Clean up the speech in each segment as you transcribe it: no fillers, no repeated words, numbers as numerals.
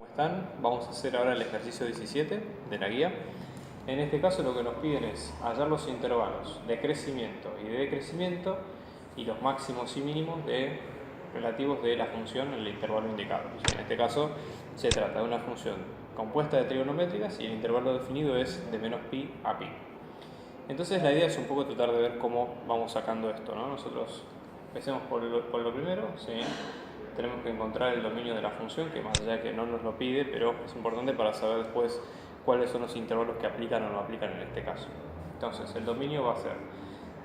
¿Están? Vamos a hacer ahora el ejercicio 17 de la guía. En este caso lo que nos piden es hallar los intervalos de crecimiento y de decrecimiento y los máximos y mínimos relativos de la función en el intervalo indicado. En este caso se trata de una función compuesta de trigonométricas y el intervalo definido es de menos pi a pi. Entonces la idea es un poco tratar de ver cómo vamos sacando esto, ¿no? Nosotros empecemos por lo primero, ¿sí? Tenemos que encontrar el dominio de la función, que más allá de que no nos lo pide, pero es importante para saber después cuáles son los intervalos que aplican o no aplican en este caso. Entonces el dominio va a ser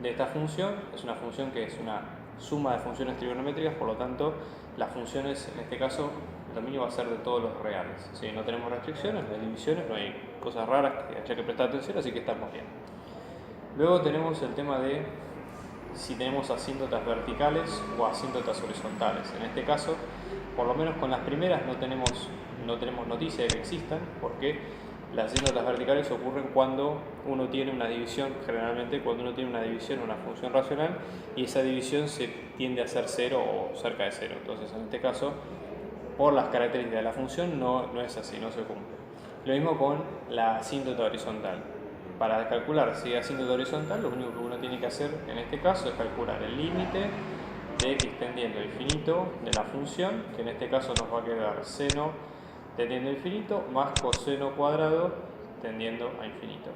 de esta función, es una función que es una suma de funciones trigonométricas, por lo tanto las funciones, en este caso, el dominio va a ser de todos los reales. ¿Sí? No tenemos restricciones, no hay divisiones, no hay cosas raras que haya que prestar atención, así que estamos bien. Luego tenemos el tema de si tenemos asíntotas verticales o asíntotas horizontales. En este caso, por lo menos con las primeras no tenemos noticia de que existan, porque las asíntotas verticales ocurren cuando uno tiene una división, generalmente cuando uno tiene una división en una función racional y esa división se tiende a ser cero o cerca de cero. Entonces, en este caso, por las características de la función no es así, no se cumple. Lo mismo con la asíntota horizontal. Para calcular si es asíntota horizontal, lo único que uno tiene que hacer en este caso es calcular el límite de x tendiendo a infinito de la función, que en este caso nos va a quedar seno tendiendo a infinito más coseno cuadrado tendiendo a infinito.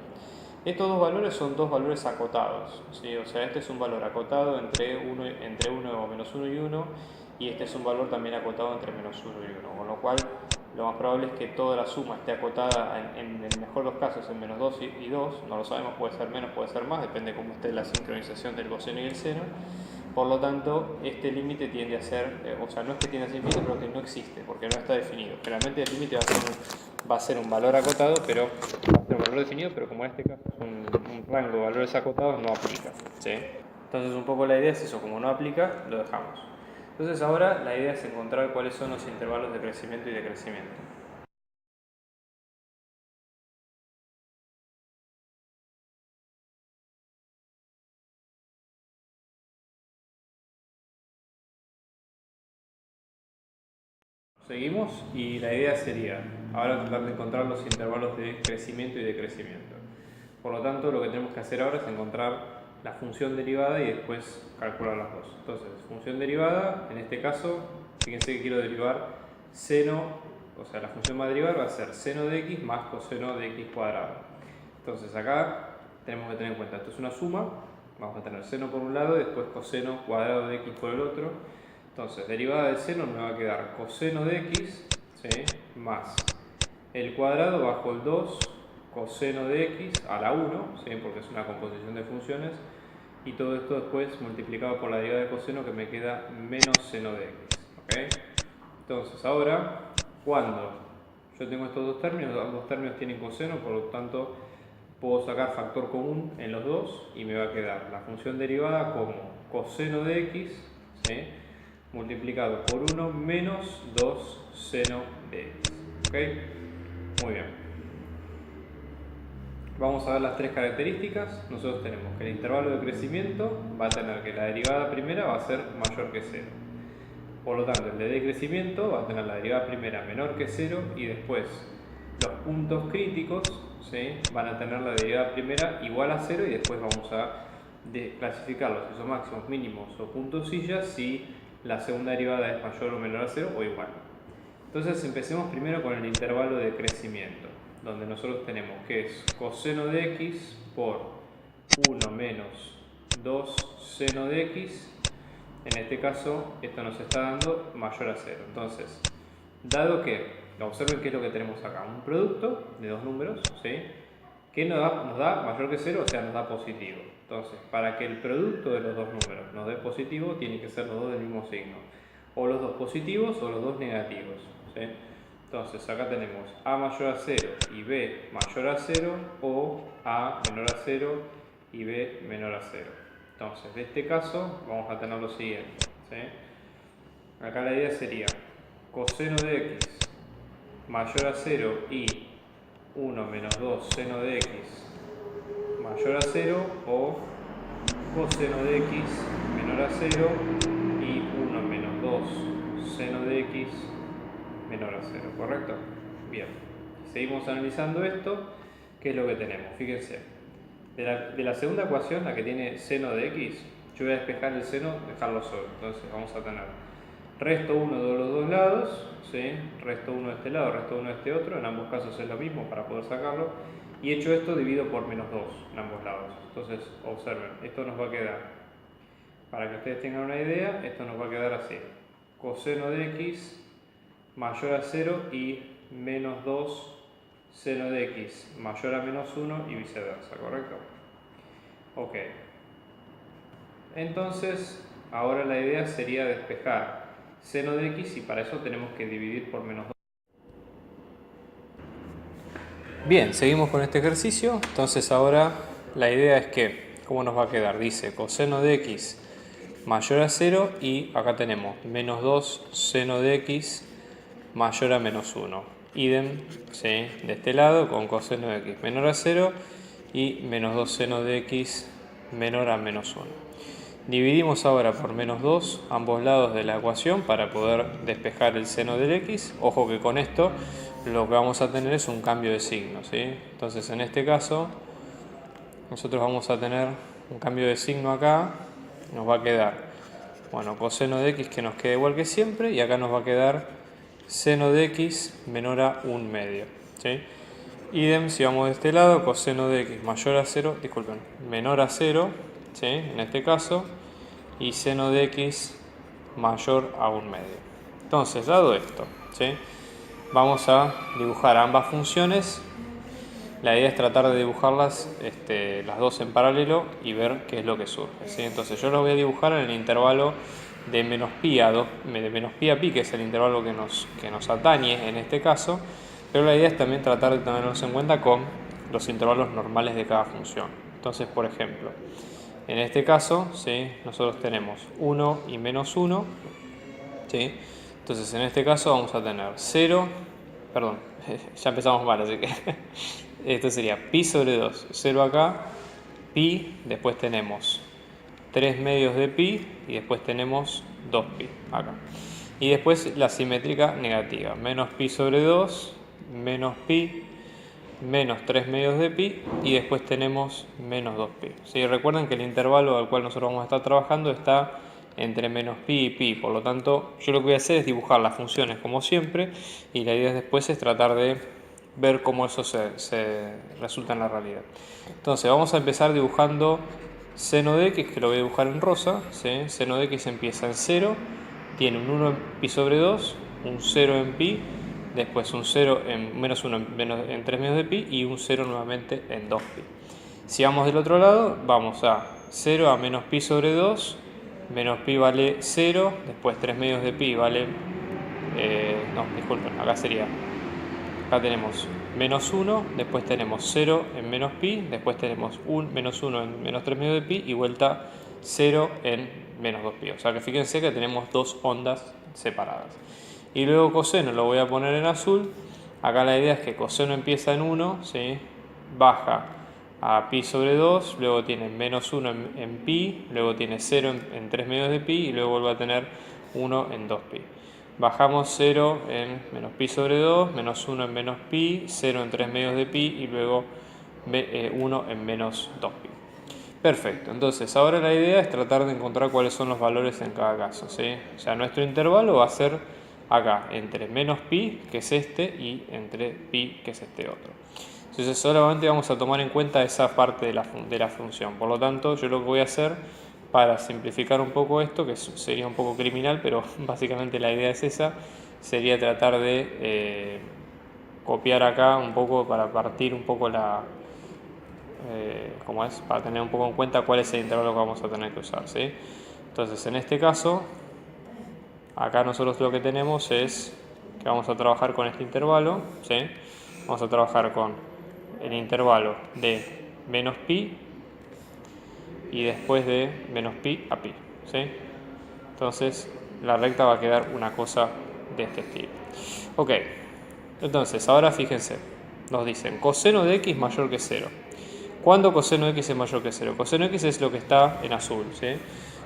Estos dos valores son dos valores acotados, ¿sí? O sea, este es un valor acotado entre 1 o menos 1 y 1, y este es un valor también acotado entre menos 1 y 1, con lo cual lo más probable es que toda la suma esté acotada en el mejor de los casos en menos 2 y 2, no lo sabemos, puede ser menos, puede ser más, depende de cómo esté la sincronización del coseno y el seno. Por lo tanto, este límite tiende a ser, o sea, no es que tiende a ser infinito, pero que no existe, porque no está definido. Generalmente el límite va a ser un valor acotado, pero va a ser un valor definido, pero como en este caso es un rango de valores acotados, no aplica, ¿sí? Entonces un poco la idea es eso, como no aplica, lo dejamos. Entonces ahora la idea es encontrar cuáles son los intervalos de crecimiento y decrecimiento. Seguimos y la idea sería ahora tratar de encontrar los intervalos de crecimiento y decrecimiento. Por lo tanto, lo que tenemos que hacer ahora es encontrar la función derivada y después calcular las dos. Entonces, función derivada, en este caso, fíjense que quiero derivar seno, o sea, la función va a derivar va a ser seno de x más coseno de x cuadrado. Entonces acá tenemos que tener en cuenta, esto es una suma, vamos a tener seno por un lado y después coseno cuadrado de x por el otro. Entonces, derivada del seno me va a quedar coseno de x, ¿sí? Más el cuadrado bajo el 2 coseno de x a la 1, ¿sí? Porque es una composición de funciones, y todo esto después multiplicado por la derivada de coseno, que me queda menos seno de x, ¿okay? Entonces ahora, cuando yo tengo estos dos términos, ambos términos tienen coseno, por lo tanto puedo sacar factor común en los dos y me va a quedar la función derivada como coseno de x, ¿sí? Multiplicado por 1 menos 2 seno de x. ¿Okay? Muy bien. Vamos a ver las tres características. Nosotros tenemos que el intervalo de crecimiento va a tener que la derivada primera va a ser mayor que 0. Por lo tanto, el de decrecimiento va a tener la derivada primera menor que 0 y después los puntos críticos, ¿sí? Van a tener la derivada primera igual a 0 y después vamos a clasificarlos si son máximos, mínimos o puntosillas si la segunda derivada es mayor o menor a 0 o igual. Entonces empecemos primero con el intervalo de crecimiento, donde nosotros tenemos que es coseno de x por 1 menos 2 seno de x. En este caso, esto nos está dando mayor a 0. Entonces, dado que, observen qué es lo que tenemos acá, un producto de dos números, ¿sí? Que nos da mayor que 0, o sea, nos da positivo. Entonces, para que el producto de los dos números nos dé positivo, tienen que ser los dos del mismo signo. O los dos positivos o los dos negativos, ¿sí? Entonces, acá tenemos a mayor a 0 y b mayor a 0, o a menor a 0 y b menor a 0. Entonces, en este caso, vamos a tener lo siguiente, ¿sí? Acá la idea sería coseno de x mayor a 0 y 1 menos 2 seno de x mayor a 0, o coseno de x menor a 0 y 1 menos 2 seno de x menor a 0, ¿correcto? Bien, seguimos analizando esto. ¿Qué es lo que tenemos? Fíjense, de la segunda ecuación, la que tiene seno de x, yo voy a despejar el seno, dejarlo solo. Entonces vamos a tener resto 1 de los dos lados, ¿sí? Resto 1 de este lado, resto 1 de este otro, en ambos casos es lo mismo para poder sacarlo, y hecho esto divido por menos 2 en ambos lados. Entonces observen, esto nos va a quedar, para que ustedes tengan una idea, esto nos va a quedar así: coseno de x mayor a 0 y menos 2 seno de x mayor a menos 1 y viceversa, ¿correcto? Ok. Entonces, ahora la idea sería despejar seno de x y para eso tenemos que dividir por menos 2. Bien, seguimos con este ejercicio. Entonces ahora la idea es que, ¿cómo nos va a quedar? Dice coseno de x mayor a 0 y acá tenemos menos 2 seno de x mayor a menos 1. Idem, ¿sí? De este lado con coseno de x menor a 0 y menos 2 seno de x menor a menos 1. Dividimos ahora por menos 2 ambos lados de la ecuación para poder despejar el seno del x. Ojo que con esto lo que vamos a tener es un cambio de signo, ¿sí? Entonces en este caso nosotros vamos a tener un cambio de signo acá. Nos va a quedar, bueno, coseno de x que nos queda igual que siempre, y acá nos va a quedar seno de x menor a 1/2, ¿sí? Idem, si vamos de este lado, coseno de x mayor a 0, disculpen, menor a 0, ¿sí? En este caso, y seno de x mayor a 1/2. Entonces, dado esto, ¿sí? Vamos a dibujar ambas funciones. La idea es tratar de dibujarlas las dos en paralelo y ver qué es lo que surge, ¿sí? Entonces yo lo voy a dibujar en el intervalo de menos pi a pi, que es el intervalo que nos atañe en este caso, pero la idea es también tratar de tenerlos en cuenta con los intervalos normales de cada función. Entonces, por ejemplo, en este caso, ¿sí? Nosotros tenemos 1 y menos 1, ¿sí? Entonces en este caso vamos a tener 0, perdón, ya empezamos mal, así que esto sería pi sobre 2, 0 acá, pi, después tenemos 3 medios de pi y después tenemos 2pi acá. Y después la simétrica negativa, menos pi sobre 2, menos pi, menos 3 medios de pi y después tenemos menos 2pi. ¿Sí? Recuerden que el intervalo al cual nosotros vamos a estar trabajando está entre menos pi y pi, por lo tanto yo lo que voy a hacer es dibujar las funciones como siempre, y la idea después es tratar de ver cómo eso se resulta en la realidad. Entonces vamos a empezar dibujando seno de x, que lo voy a dibujar en rosa, ¿sí? Seno de x empieza en 0, tiene un 1 en pi sobre 2, un 0 en pi, después un 0 en menos 1 en 3 medios de pi y un 0 nuevamente en 2pi. Si vamos del otro lado, vamos a 0 a menos pi sobre 2, menos pi vale 0, después 3 medios de pi vale, no, disculpen, acá tenemos menos 1, después tenemos 0 en menos pi, después tenemos menos 1 en menos 3 medios de pi y vuelta 0 en menos 2pi. O sea que fíjense que tenemos dos ondas separadas. Y luego coseno lo voy a poner en azul. Acá la idea es que coseno empieza en 1, ¿sí? Baja a pi sobre 2, luego tiene menos 1 en pi, luego tiene 0 en 3 medios de pi y luego vuelve a tener 1 en 2pi. Bajamos 0 en menos pi sobre 2, menos 1 en menos pi, 0 en 3 medios de pi y luego 1 en menos 2pi. Perfecto, entonces ahora la idea es tratar de encontrar cuáles son los valores en cada caso, ¿sí? O sea, nuestro intervalo va a ser acá, entre menos pi, que es este, y entre pi, que es este otro. Entonces solamente vamos a tomar en cuenta esa parte de la función. Por lo tanto, yo lo que voy a hacer para simplificar un poco esto, que sería un poco criminal, pero básicamente la idea es esa, sería tratar de copiar acá un poco para partir un poco para tener un poco en cuenta cuál es el intervalo que vamos a tener que usar, ¿sí? Entonces en este caso, acá nosotros lo que tenemos es que vamos a trabajar con este intervalo, ¿sí? Vamos a trabajar con el intervalo de menos pi y después de menos pi a pi, ¿sí? Entonces la recta va a quedar una cosa de este estilo. Ok, entonces ahora fíjense, nos dicen coseno de x mayor que 0. ¿Cuándo coseno de x es mayor que 0? Coseno de x es lo que está en azul, ¿sí?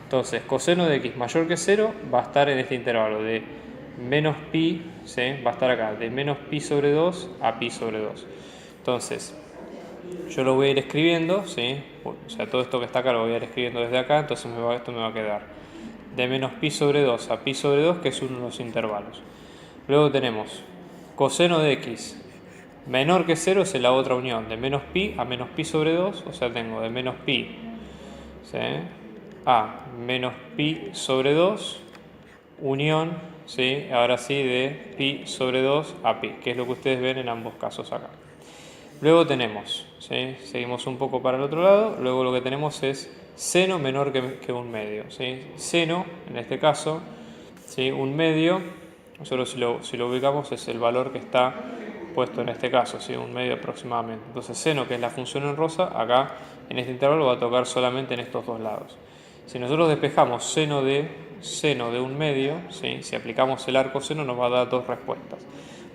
Entonces coseno de x mayor que 0 va a estar en este intervalo de menos pi, ¿sí? Va a estar acá, de menos pi sobre 2 a pi sobre 2. Entonces, yo lo voy a ir escribiendo, ¿sí? O sea, todo esto que está acá lo voy a ir escribiendo desde acá, entonces esto me va a quedar de menos pi sobre 2 a pi sobre 2, que es uno de los intervalos. Luego tenemos coseno de x menor que 0 es la otra unión, de menos pi a menos pi sobre 2, o sea, tengo de menos pi, ¿sí? A menos pi sobre 2, unión, ¿sí? Ahora sí, de pi sobre 2 a pi, que es lo que ustedes ven en ambos casos acá. Luego tenemos, ¿sí? Seguimos un poco para el otro lado, luego lo que tenemos es seno menor que un medio, ¿sí? Seno, en este caso, ¿sí? Un medio, nosotros si lo ubicamos es el valor que está puesto en este caso, ¿sí? Un medio aproximadamente. Entonces seno, que es la función en rosa, acá en este intervalo va a tocar solamente en estos dos lados. Si nosotros despejamos seno de un medio, ¿sí? Si aplicamos el arco seno nos va a dar dos respuestas.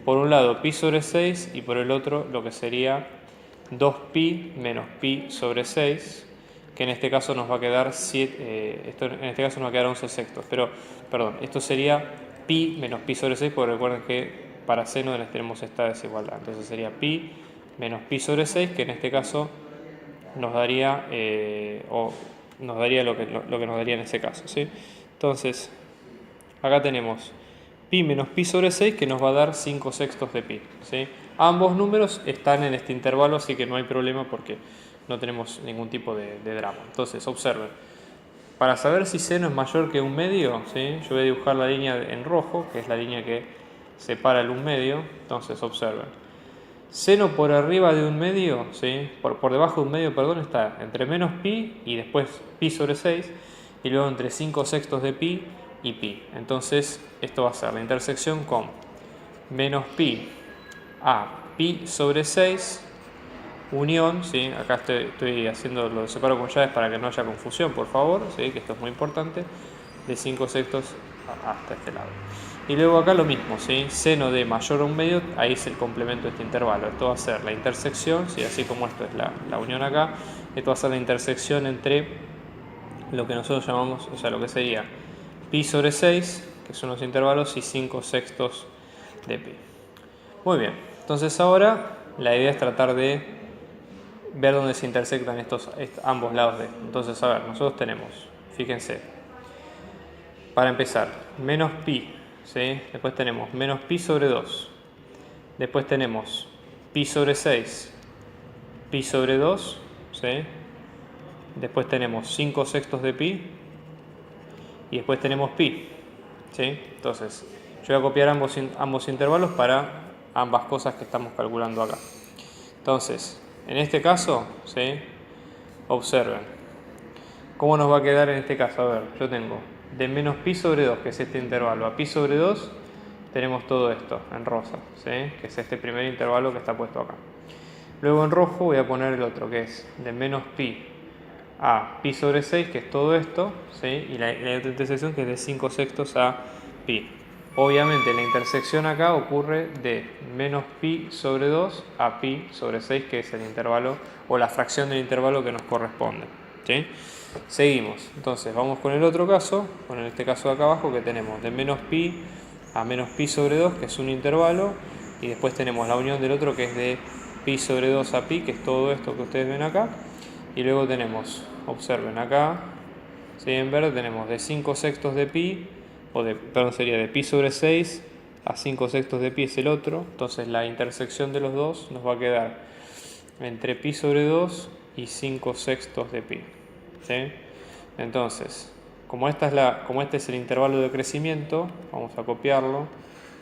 Por un lado pi sobre 6 y por el otro lo que sería 2pi menos pi sobre 6, que en este caso nos va a quedar 7, en este caso nos va a quedar 11 sextos, pero perdón, esto sería pi menos pi sobre 6, porque recuerden que para seno tenemos esta desigualdad, entonces sería pi menos pi sobre 6, que en este caso nos daría, nos daría lo que nos daría en ese caso, ¿sí? Entonces, acá tenemos pi menos pi sobre 6, que nos va a dar 5 sextos de pi, ¿sí? Ambos números están en este intervalo, así que no hay problema porque no tenemos ningún tipo de drama. Entonces, observen. Para saber si seno es mayor que un medio, ¿sí? Yo voy a dibujar la línea en rojo, que es la línea que separa el un medio. Entonces, observen. Seno por arriba de un medio, ¿sí? Por debajo de un medio, perdón, está entre menos pi y después pi sobre 6, y luego entre 5 sextos de pi y pi. Entonces, esto va a ser la intersección con menos pi a pi sobre 6, unión, ¿sí? Acá estoy haciendo, lo separo con llaves para que no haya confusión, por favor, ¿sí? Que esto es muy importante, de 5 sextos hasta este lado. Y luego acá lo mismo, ¿sí? Seno de mayor a un medio, ahí es el complemento de este intervalo. Esto va a ser la intersección, ¿sí? Así como esto es la unión acá, esto va a ser la intersección entre lo que nosotros llamamos, o sea, lo que sería pi sobre 6, que son los intervalos, y 5 sextos de pi. Muy bien, entonces ahora la idea es tratar de ver dónde se intersectan ambos lados de esto. Entonces, a ver, nosotros tenemos, fíjense, para empezar, menos pi, ¿sí? Después tenemos menos pi sobre 2, después tenemos pi sobre 6, pi sobre 2, ¿sí? Después tenemos 5 sextos de pi y después tenemos pi, ¿sí? Entonces, yo voy a copiar ambos intervalos para ambas cosas que estamos calculando acá. Entonces, en este caso, ¿sí? Observen. ¿Cómo nos va a quedar en este caso? A ver, yo tengo de menos pi sobre 2, que es este intervalo, a pi sobre 2, tenemos todo esto en rosa, ¿sí? Que es este primer intervalo que está puesto acá. Luego en rojo voy a poner el otro, que es de menos pi a pi sobre 6, que es todo esto, ¿sí? Y la otra intersección, que es de 5 sextos a pi. Obviamente la intersección acá ocurre de menos pi sobre 2 a pi sobre 6, que es el intervalo o la fracción del intervalo que nos corresponde, ¿sí? Seguimos, entonces vamos con el otro caso, con este caso de acá abajo, que tenemos de menos pi a menos pi sobre 2, que es un intervalo, y después tenemos la unión del otro, que es de pi sobre 2 a pi, que es todo esto que ustedes ven acá, y luego tenemos, observen acá, ¿sí? En verde tenemos de 5 sextos de pi, perdón, sería de pi sobre 6 a 5 sextos de pi es el otro, entonces la intersección de los dos nos va a quedar entre pi sobre 2 y 5 sextos de pi, ¿sí? Entonces, como este es el intervalo de crecimiento, vamos a copiarlo.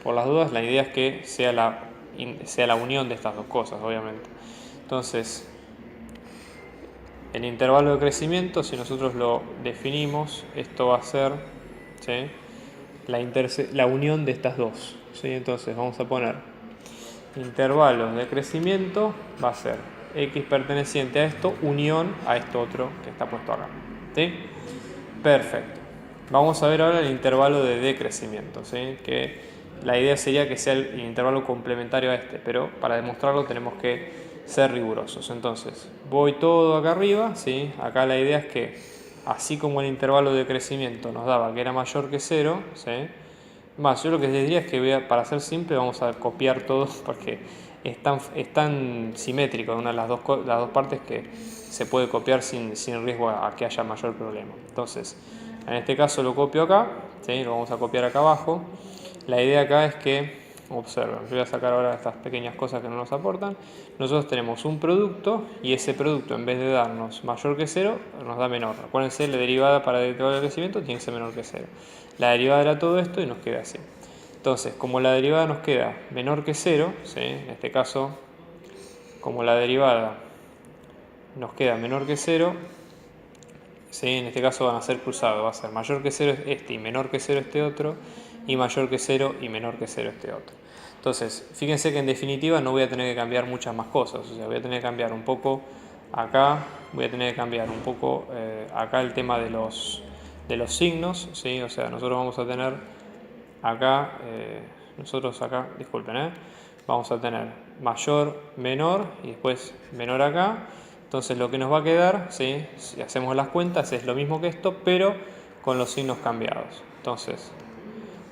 Por las dudas, la idea es que sea la unión de estas dos cosas, obviamente. Entonces, el intervalo de crecimiento, si nosotros lo definimos, esto va a ser, ¿sí? la unión de estas dos, ¿sí? Entonces vamos a poner intervalos de crecimiento, va a ser x perteneciente a esto, unión a esto otro que está puesto acá, ¿sí? Perfecto. Vamos a ver ahora el intervalo de decrecimiento, ¿sí? Que la idea sería que sea el intervalo complementario a este, pero para demostrarlo tenemos que ser rigurosos. Entonces, voy todo acá arriba, ¿sí? Acá la idea es que, así como el intervalo de crecimiento nos daba que era mayor que 0, ¿sí? Más, yo lo que les diría es que para ser simple vamos a copiar todo porque es tan simétrico una de las dos partes que se puede copiar sin riesgo a que haya mayor problema. Entonces, en este caso lo copio acá, ¿sí? Lo vamos a copiar acá abajo. La idea acá es que, observen, yo voy a sacar ahora estas pequeñas cosas que no nos aportan. Nosotros tenemos un producto y ese producto, en vez de darnos mayor que 0, nos da menor. Acuérdense, la derivada para el intervalo de crecimiento tiene que ser menor que 0. La derivada era todo esto y nos queda así. Entonces, como la derivada nos queda menor que 0, ¿sí? En este caso, como la derivada nos queda menor que 0, ¿sí? En este caso van a ser cruzados, va a ser mayor que 0 este y menor que 0 este otro, y mayor que 0 y menor que 0 este otro. Entonces, fíjense que en definitiva no voy a tener que cambiar muchas más cosas, o sea, voy a tener que cambiar un poco acá, voy a tener que cambiar un poco acá el tema de los signos, ¿sí? O sea, nosotros vamos a tener acá, disculpen, vamos a tener mayor, menor y después menor acá. Entonces lo que nos va a quedar, ¿sí? Si hacemos las cuentas, es lo mismo que esto, pero con los signos cambiados. Entonces,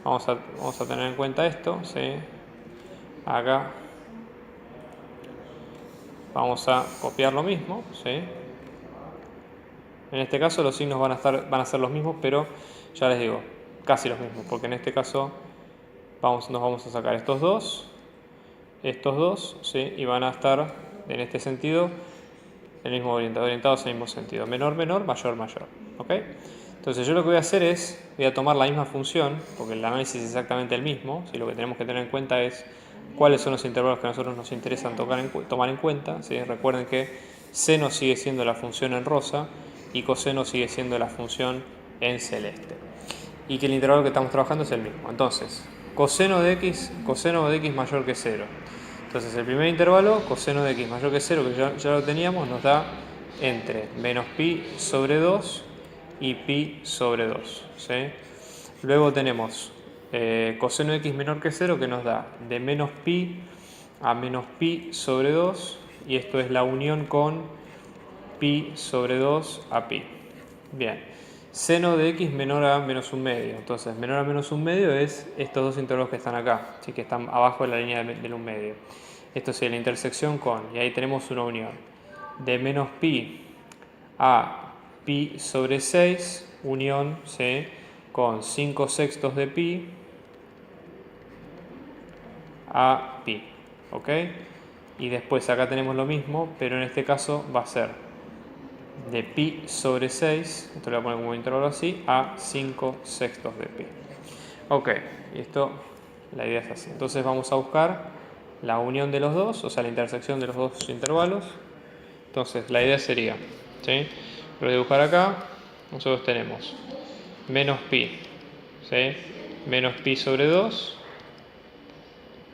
vamos a tener en cuenta esto, ¿sí? Acá vamos a copiar lo mismo, ¿sí? En este caso los signos van a ser los mismos, pero ya les digo, casi los mismos, porque en este caso nos vamos a sacar estos dos, ¿sí? Y van a estar en este sentido orientados en el mismo sentido, menor, menor, mayor, mayor, ¿ok? Entonces yo lo que voy a hacer es, voy a tomar la misma función, porque el análisis es exactamente el mismo, ¿sí? Lo que tenemos que tener en cuenta es cuáles son los intervalos que a nosotros nos interesan tomar en cuenta, ¿sí? Recuerden que seno sigue siendo la función en rosa y coseno sigue siendo la función en celeste, y que el intervalo que estamos trabajando es el mismo. Entonces, coseno de x mayor que 0. Entonces el primer intervalo, coseno de x mayor que 0, que ya lo teníamos, nos da entre menos pi sobre 2 y pi sobre 2. ¿Sí? Luego tenemos coseno de x menor que 0, que nos da de menos pi a menos pi sobre 2, y esto es la unión con pi sobre 2 a pi. Bien. Seno de x menor a menos un medio. Entonces, menor a menos un medio es estos dos intervalos que están acá, ¿sí? Que están abajo de la línea del un medio. Esto es la intersección con, y ahí tenemos una unión de menos pi a pi sobre 6, unión, ¿sí? Con 5 sextos de pi a pi, ¿ok? Y después acá tenemos lo mismo, pero en este caso va a ser de pi sobre 6, esto lo voy a poner como intervalo así, a 5 sextos de pi. Ok, y esto, la idea es así. Entonces vamos a buscar la unión de los dos, o sea, la intersección de los dos intervalos. Entonces la idea sería, ¿sí? Lo voy a dibujar acá, nosotros tenemos menos pi, ¿sí? Menos pi sobre 2.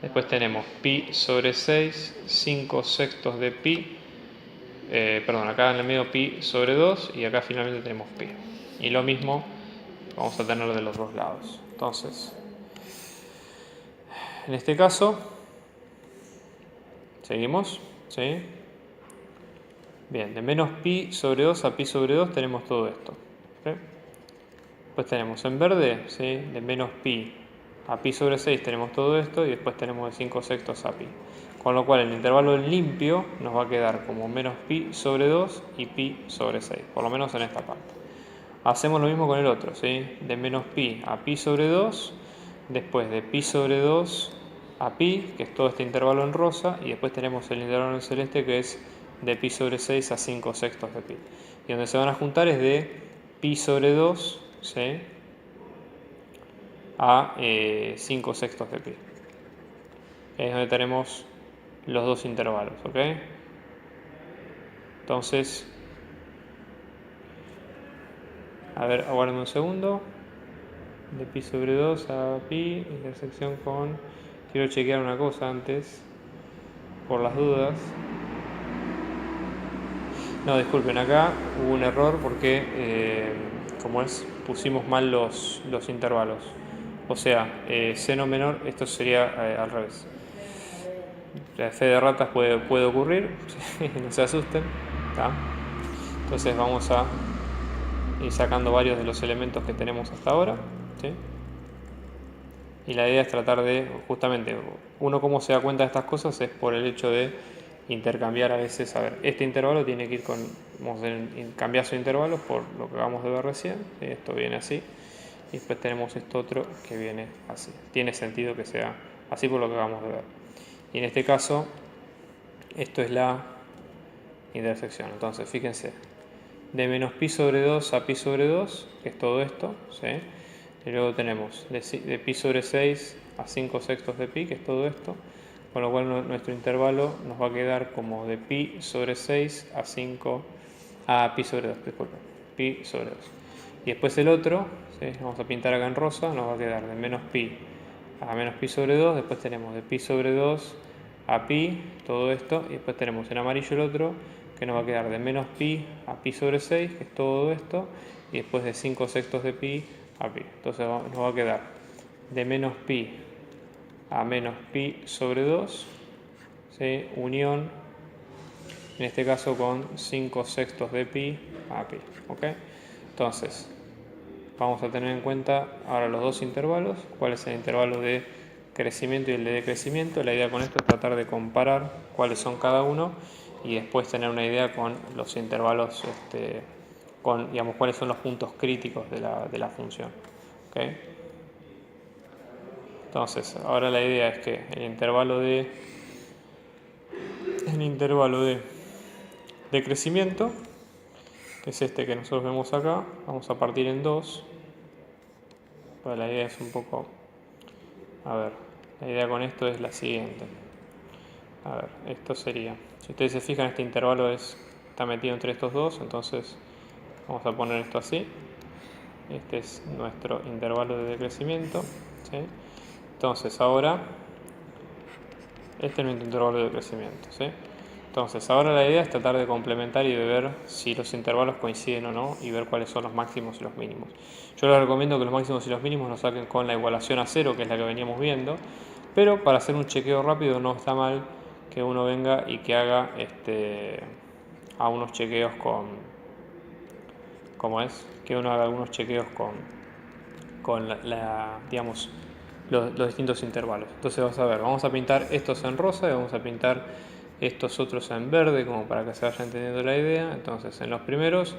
Después tenemos pi sobre 6, 5 sextos de pi. Acá en el medio pi sobre 2 y acá finalmente tenemos pi. Y lo mismo vamos a tener de los dos lados. Entonces, en este caso, seguimos, ¿sí? Bien, de menos pi sobre 2 a pi sobre 2 tenemos todo esto. ¿Sí? Después tenemos en verde, ¿sí? De menos pi a pi sobre 6 tenemos todo esto y después tenemos de 5 sextos a pi. Con lo cual el intervalo limpio nos va a quedar como menos pi sobre 2 y pi sobre 6, por lo menos en esta parte. Hacemos lo mismo con el otro, ¿sí? De menos pi a pi sobre 2, después de pi sobre 2 a pi, que es todo este intervalo en rosa, y después tenemos el intervalo en celeste, que es de pi sobre 6 a 5 sextos de pi. Y donde se van a juntar es de pi sobre 2, ¿sí? A 5 sextos de pi. Es donde tenemos los dos intervalos, ¿ok? Entonces, a ver, aguarden un segundo. De pi sobre 2 a pi, intersección con... Quiero chequear una cosa antes, por las dudas. No, disculpen, acá hubo un error porque, pusimos mal los intervalos. O sea, seno menor, esto sería al revés. La fe de ratas puede ocurrir, no se asusten. ¿Tá? Entonces vamos a ir sacando varios de los elementos que tenemos hasta ahora, ¿sí? Y la idea es tratar de, justamente, uno cómo se da cuenta de estas cosas es por el hecho de intercambiar a veces, a ver, este intervalo tiene que ir con, vamos a cambiar sus intervalos por lo que acabamos de ver recién, ¿sí? Esto viene así, y después tenemos esto otro que viene así. Tiene sentido que sea así por lo que acabamos de ver. Y en este caso, esto es la intersección. Entonces, fíjense, de menos pi sobre 2 a pi sobre 2, que es todo esto, ¿sí? Y luego tenemos de pi sobre 6 a 5 sextos de pi, que es todo esto, con lo cual nuestro intervalo nos va a quedar como de pi sobre 6 a 5 a pi sobre 2, disculpen, pi sobre 2. Y después el otro, ¿sí? Vamos a pintar acá en rosa, nos va a quedar de menos pi a menos pi sobre 2, después tenemos de pi sobre 2 a pi, todo esto, y después tenemos en amarillo el otro, que nos va a quedar de menos pi a pi sobre 6, que es todo esto, y después de 5 sextos de pi a pi. Entonces nos va a quedar de menos pi a menos pi sobre 2, ¿sí? Unión, en este caso con 5 sextos de pi a pi. ¿Ok? Entonces, vamos a tener en cuenta ahora los dos intervalos, cuál es el intervalo de crecimiento y el de decrecimiento. La idea con esto es tratar de comparar cuáles son cada uno y después tener una idea con los intervalos, con, digamos, cuáles son los puntos críticos de la función. ¿Okay? Entonces, ahora la idea es que el intervalo de crecimiento, que es este que nosotros vemos acá, vamos a partir en 2. Pues la idea es un poco, a ver, la idea con esto es la siguiente. A ver, esto sería, si ustedes se fijan, este intervalo está metido entre estos dos, entonces vamos a poner esto así. Este es nuestro intervalo de decrecimiento, ¿sí? Entonces ahora, este es nuestro intervalo de crecimiento, ¿sí? Entonces ahora la idea es tratar de complementar y de ver si los intervalos coinciden o no y ver cuáles son los máximos y los mínimos. Yo les recomiendo que los máximos y los mínimos los saquen con la igualación a cero, que es la que veníamos viendo, pero para hacer un chequeo rápido no está mal que uno venga y que haga a unos chequeos con, ¿cómo es? Que uno haga algunos chequeos con digamos, los distintos intervalos. Entonces vamos a pintar estos en rosa y vamos a pintar estos otros en verde, como para que se vaya entendiendo la idea. Entonces, en los primeros,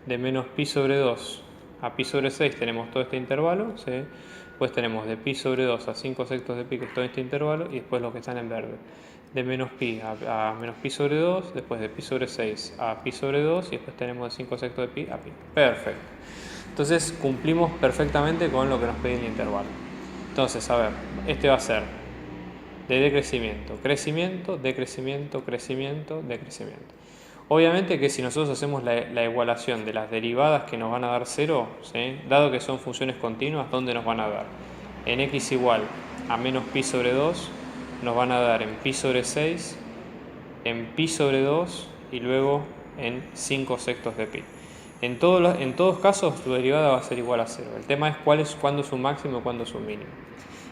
de menos pi sobre 2 a pi sobre 6 tenemos todo este intervalo, ¿sí? Después tenemos de pi sobre 2 a 5 sextos de pi, que es todo este intervalo, y después los que están en verde. De menos pi a menos pi sobre 2, después de pi sobre 6 a pi sobre 2, y después tenemos de 5 sextos de pi a pi. Perfecto. Entonces cumplimos perfectamente con lo que nos pide el intervalo. Entonces, a ver, este va a ser de decrecimiento, crecimiento, decrecimiento, crecimiento, decrecimiento. Obviamente que si nosotros hacemos la igualación de las derivadas que nos van a dar 0, ¿sí? Dado que son funciones continuas, ¿dónde nos van a dar? En x igual a menos pi sobre 2, nos van a dar en pi sobre 6, en pi sobre 2 y luego en 5 sextos de pi. En todos casos tu derivada va a ser igual a 0. El tema es cuándo es un máximo y cuándo es un mínimo.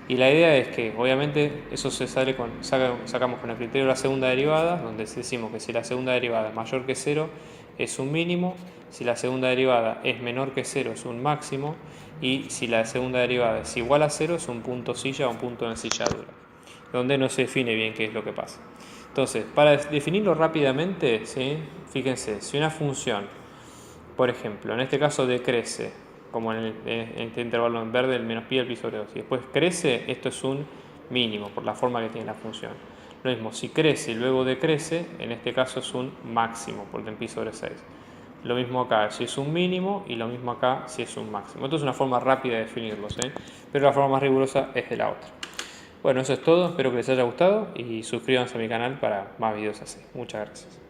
Y la idea es que, obviamente, eso se sacamos con el criterio de la segunda derivada, donde decimos que si la segunda derivada es mayor que 0 es un mínimo, si la segunda derivada es menor que 0 es un máximo, y si la segunda derivada es igual a 0 es un punto silla o un punto de ensilladura, donde no se define bien qué es lo que pasa. Entonces, para definirlo rápidamente, ¿sí? Fíjense, si una función, por ejemplo, en este caso decrece, como en este intervalo en verde, el menos pi al pi sobre 2, y después crece, esto es un mínimo, por la forma que tiene la función. Lo mismo, si crece y luego decrece, en este caso es un máximo, porque en pi sobre 6. Lo mismo acá, si es un mínimo, y lo mismo acá, si es un máximo. Esto es una forma rápida de definirlos, pero la forma más rigurosa es de la otra. Bueno, eso es todo, espero que les haya gustado y suscríbanse a mi canal para más videos así. Muchas gracias.